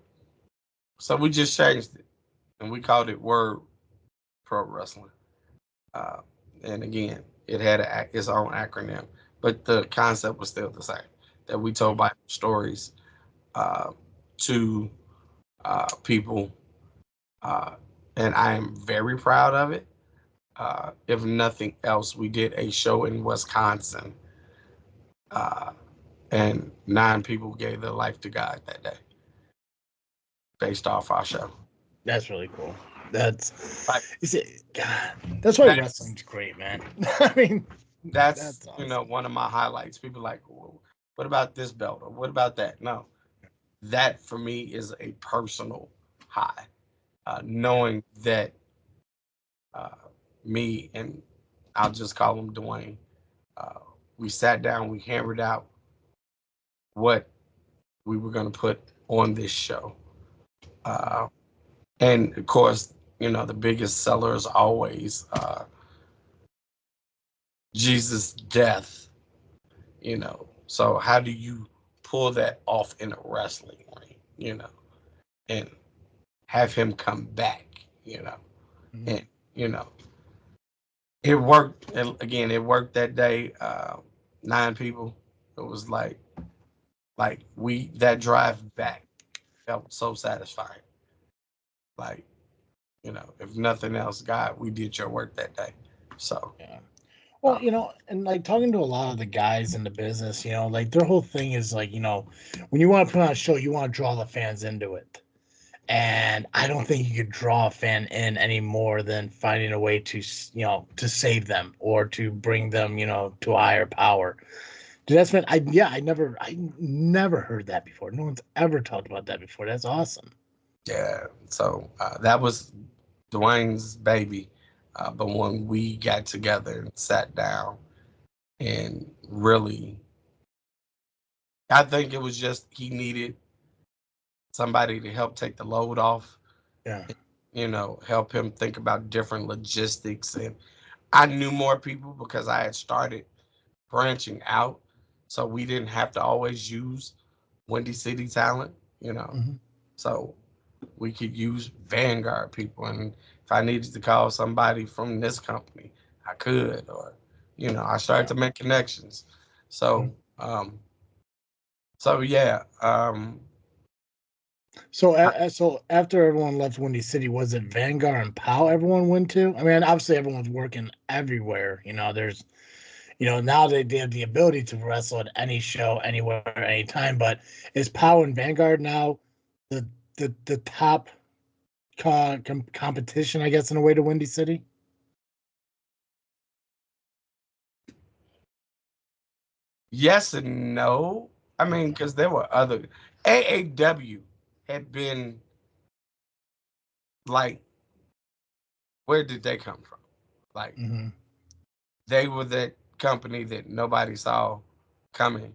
So we just changed it and we called it Word Pro Wrestling. Uh, and again, it had its own acronym, but the concept was still the same. That we told Yeah. Bible stories uh, to people, uh, and I am very proud of it. If nothing else, we did a show in Wisconsin, uh, and 9 people gave their life to God that day based off our show. That's really cool. That's Like, you see, God, that's why that's wrestling's great, man. I mean, that's that's awesome. one of my highlights. People like, well, what about this belt or what about that? No, that for me is a personal high. Yeah. Knowing that uh, me and I'll just call him Dwayne. Uh, we sat down, we hammered out what we were going to put on this show. Uh, and of course, the biggest seller is always Jesus' death, So how do you pull that off in a wrestling ring, and have him come back, Mhm. and, you know, it worked. Again, it worked that day. 9 people. It was like that drive back felt so satisfying. Like, if nothing else, God, we did your work that day. So, Yeah. Well, uh, and like talking to a lot of the guys in the business, like their whole thing is like, when you want to put on a show, you want to draw the fans into it. And I don't think you could draw a fan in any more than finding a way to, to save them or to bring them, to a higher power. Dude, that's been, I never heard that before. No one's ever talked about that before. That's awesome. yeah. So that was Dwayne's baby. But when we got together and sat down and really, I think it was just he needed somebody to help take the load off, Yeah. help him think about different logistics. And I knew more people because I had started branching out. So we didn't have to always use Windy City talent, you know. Hmm. So we could use Vanguard people. And if I needed to call somebody from this company, I could. Or, I started Yeah. to make connections. Mhm. So, yeah. So, I- so after everyone left Windy City, was it Vanguard and POW everyone went to? I mean, obviously everyone's working everywhere. There's, now they have the ability to wrestle at any show, anywhere, anytime. But is POW and Vanguard now the the top competition, I guess, in a way to Windy City? yes and no. I mean, because there were other AAW had been like, where did they come from? Like, Mm-hmm. they were that company that nobody saw coming,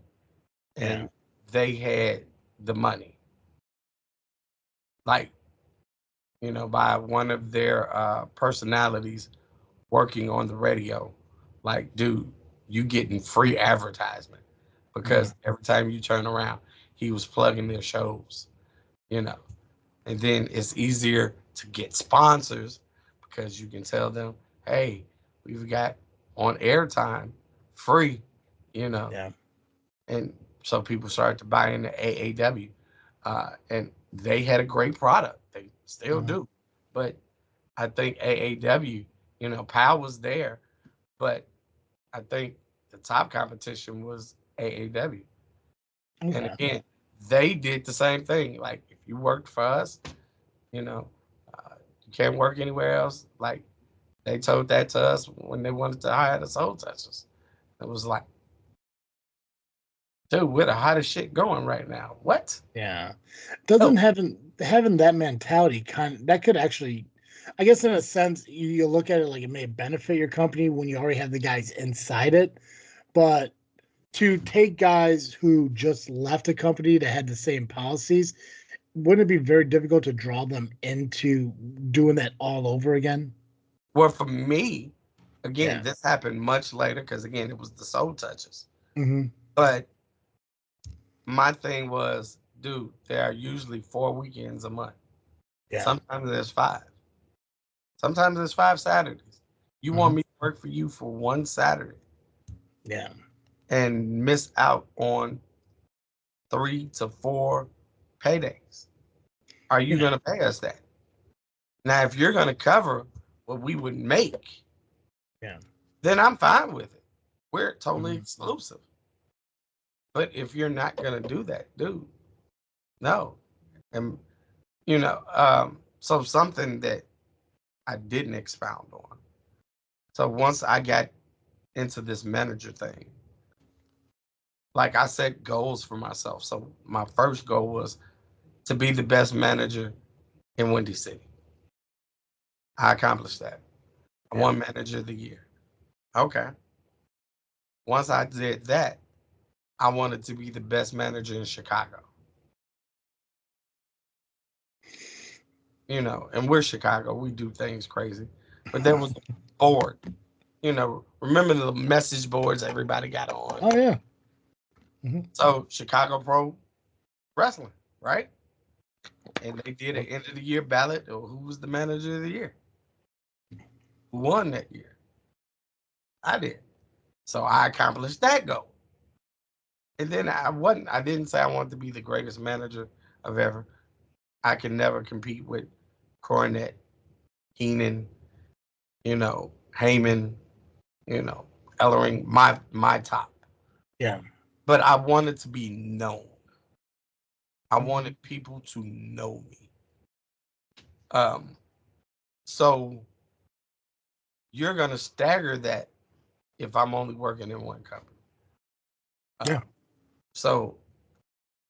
Yeah, and they had the money. Like, by one of their personalities working on the radio. Like, dude, you getting free advertisement mm, because every time you turn around, he was plugging their shows, you know. And then it's easier to get sponsors because you can tell them, hey, we've got on airtime free, you know. yeah, And so people started to buy into AAW. And they had a great product. They still mm, do. But I think AAW, PAL was there, but I think the top competition was AAW. And okay, again, they did the same thing. Like, if you worked for us, you know, you can't work anywhere else. Like, they told that to us when they wanted to hire the Soul Touchers. It was like, dude, we're the hottest shit going right now. What? yeah. Doesn't Oh, having that mentality that could actually, I guess, in a sense, you look at it like it may benefit your company when you already have the guys inside it, but to take guys who just left a company that had the same policies, wouldn't it be very difficult to draw them into doing that all over again? well, for me, again, Yeah. this happened much later because, again, it was the Soul Touchers. Hmm. But my thing was, dude, there are usually 4 weekends a month. Yeah. Sometimes there's five. Sometimes there's 5 Saturdays. You want Hmm. me to work for you for one Saturday Yeah. and miss out on 3 to 4 paydays? Are you Yeah. going to pay us that? Now, if you're going to cover what we would make, Yeah. then I'm fine with it. We're totally Hmm. exclusive. But if you're not going to do that, dude, no. And, so something that I didn't expound on. So once I got into this manager thing, like, I set goals for myself. So my first goal was to be the best manager in Windy City. I accomplished that. I Yeah. won manager of the year. Okay. Once I did that, I wanted to be the best manager in Chicago. And we're Chicago. We do things crazy. But there was a board. Remember the message boards everybody got on? Oh yeah. Hmm. So Chicago Pro Wrestling, right? And they did an end of the year ballot of who was the manager of the year. Who won that year? I did. So I accomplished that goal. And then I didn't say I wanted to be the greatest manager of ever. I can never compete with Cornette, Heenan, Heyman, you know, Ellering, my top. Yeah. But I wanted to be known. I Mhm. wanted people to know me. Um, so you're gonna stagger that if I'm only working in one company. Uh, Yeah. so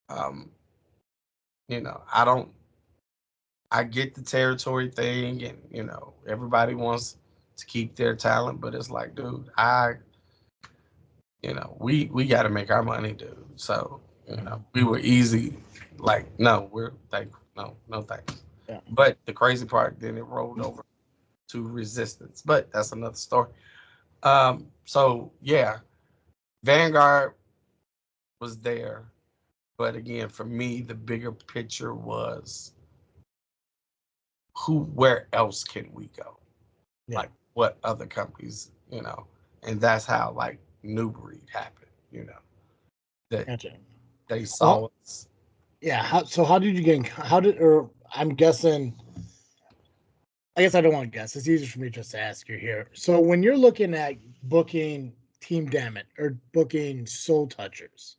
um, I don't. I get the territory thing, and everybody wants to keep their talent, but it's like, dude, we got to make our money, dude. So Mhm. we were easy. Like, no, we're thankful. No, no thanks. Yeah. But the crazy part, then it rolled over to resistance. But that's another story. So yeah, Vanguard was there, but again, for me, the bigger picture was where else can we go? Yeah. Like, what other companies, and that's how, like, New Breed happened, that Gotcha. they Well, saw us. Yeah. How did you get? How did? Or I'm guessing. I guess I don't want to guess. It's easier for me just to ask you here. So when you're looking at booking Team Dammit or booking Soul Touchers,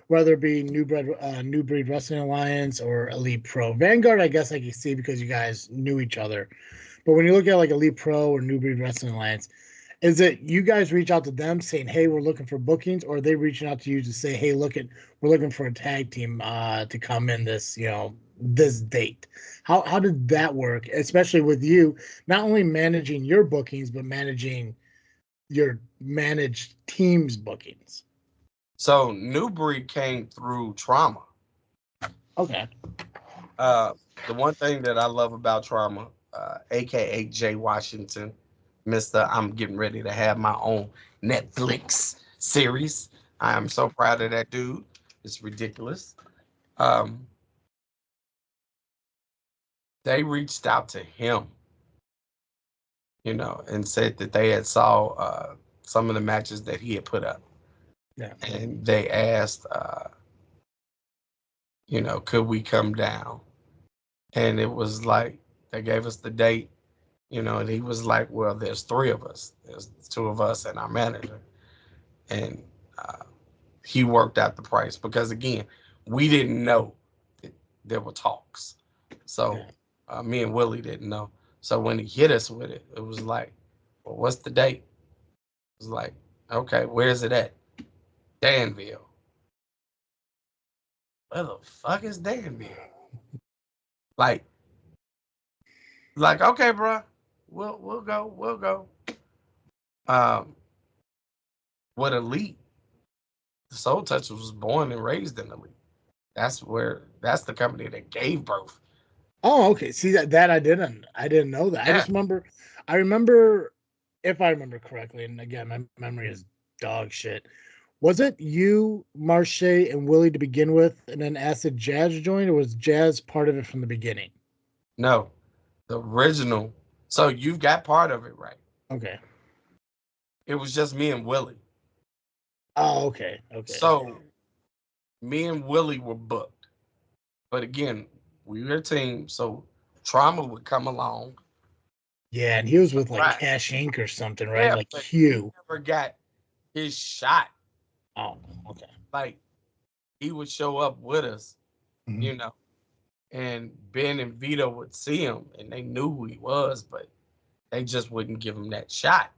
whether it be New Breed Wrestling Alliance or Elite Pro, Vanguard, I guess I can see because you guys knew each other. But when you look at like Elite Pro or New Breed Wrestling Alliance, is it you guys reach out to them saying, "Hey, we're looking for bookings," or are they reaching out to you to say, "Hey, we're looking for a tag team to come in this, this date." How did that work, especially with you not only managing your bookings but managing your managed teams bookings? So New Breed came through Trauma. Okay. Uh, the one thing that I love about Trauma, aka Jay Washington, Mister, I'm getting ready to have my own Netflix series. I am so proud of that dude. It's ridiculous. Um, they reached out to him, and said that they had saw some of the matches that he had put up, Yeah. and they asked, could we come down? And it was like they gave us the date, and he was like, well, there's three of us. There's two of us and our manager. And uh, he worked out the price because, again, we didn't know that there were talks. So Yeah. me and Willie didn't know. So when he hit us with it, it was like, well, what's the date? It was like, okay, where's it at? Danville. Where the fuck is Danville? Like, okay, bro, we'll go. Um, what Elite? The Soul Toucher was born and raised in Elite. That's the company that gave birth. Oh, okay. See that I didn't know that. Yeah, I remember if I remember correctly, and again my memory is dog shit. Was it you, Marche, and Willie to begin with, and then Acid Jazz joined, or was Jazz part of it from the beginning? no, the original. So you've got part of it right. Okay. It was just me and Willie. Oh, okay. Okay. So me and Willie were booked. But again, we were a team, so Trauma would come along. Yeah, and he was with like Right. Cash Inc. or something, right? Yeah, Like but he Q. never got his shot. Oh, okay. Like he would show up with us, Mhm. you know, and Ben and Vito would see him and they knew who he was, but they just wouldn't give him that shot.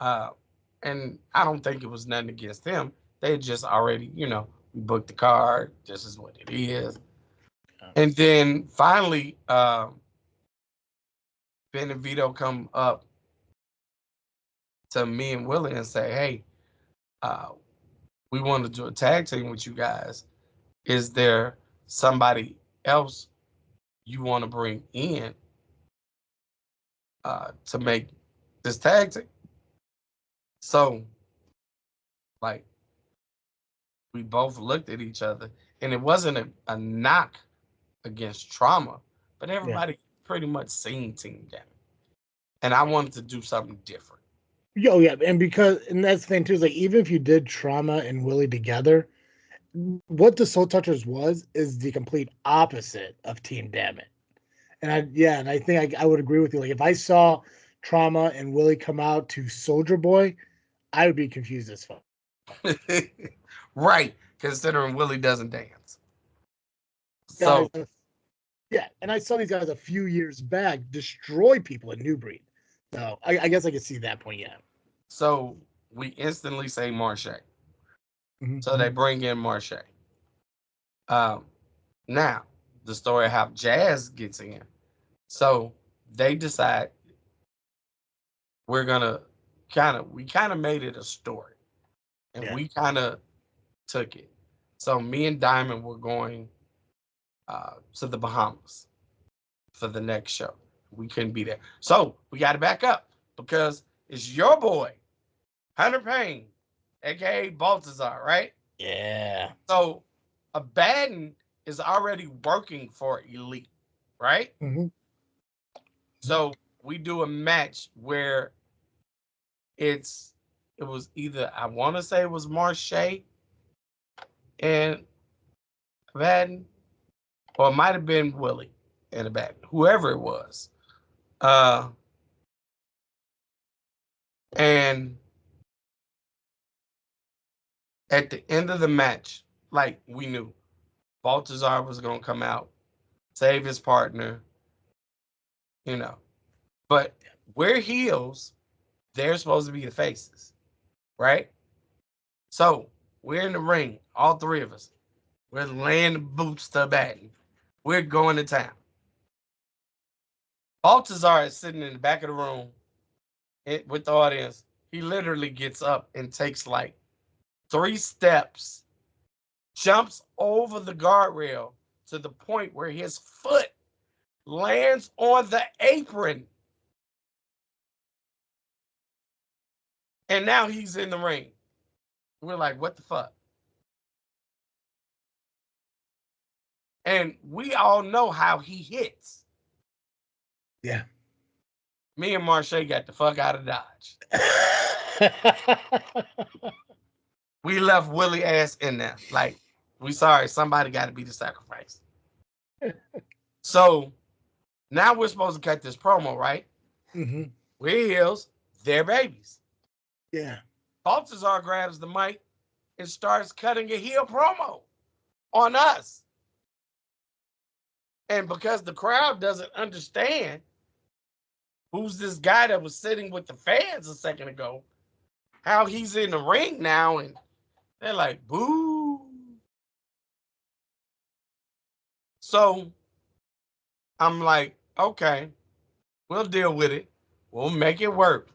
Uh, and I don't think it was nothing against him. They just already, we booked the card. This is what it is. Yeah. And then finally, Ben and Vito come up to me and Willie and say, "Hey, uh, we want to do a tag team with you guys. Is there somebody else you want to bring in to make this tag team?" So, like, we both looked at each other, and it wasn't a knock against Trauma, but Yeah. everybody pretty much seen Team Damage. And I wanted to do something different. Yo, yeah, and that's the thing too, is like even if you did Trauma and Willie together, what the Soul Touchers was is the complete opposite of Team Dammit. And I think I would agree with you. Like if I saw Trauma and Willie come out to Soldier Boy, I would be confused as fuck. Right, considering Willie doesn't dance. Guys, So, yeah, and I saw these guys a few years back destroy people in New Breed. So I guess I could see that point. Yeah. so we instantly say Marche. Mhm. So they bring in Marche. Um, Now, the story of how Jazz gets in. So they decide we kind of made it a story and Yeah. we kind of took it. So me and Diamond were going to the Bahamas for the next show. We couldn't be there. So we got to back up because it's your boy, Hunter Payne, aka Baltazar, right? Yeah. So Abaddon is already working for Elite, right? Hmm. So we do a match where it's it was either I want to say it was Marche and batting, or it might have been Willie in the batting, whoever it was. Uh, and at the end of the match, like we knew, Baltazar was gonna come out, save his partner, you know. But we're heels, they're supposed to be the faces, right? So we're in the ring, all three of us. We're laying the boots to batting. We're going to town. Baltazar is sitting in the back of the room with the audience. He literally gets up and takes like 3 steps, jumps over the guardrail to the point where his foot lands on the apron. And now he's in the ring. We're like, what the fuck? And we all know how he hits. Yeah. Me and Marche got the fuck out of Dodge. We left Willie ass in there. Like, we sorry, somebody got to be the sacrifice. So now we're supposed to cut this promo, right? Mm-hmm. We're heels, they're babies. Yeah. Baltazar grabs the mic and starts cutting a heel promo on us. And because the crowd doesn't understand who's this guy that was sitting with the fans a second ago, how he's in the ring now, and they're like, boo. So I'm like, okay, we'll deal with it. We'll make it work.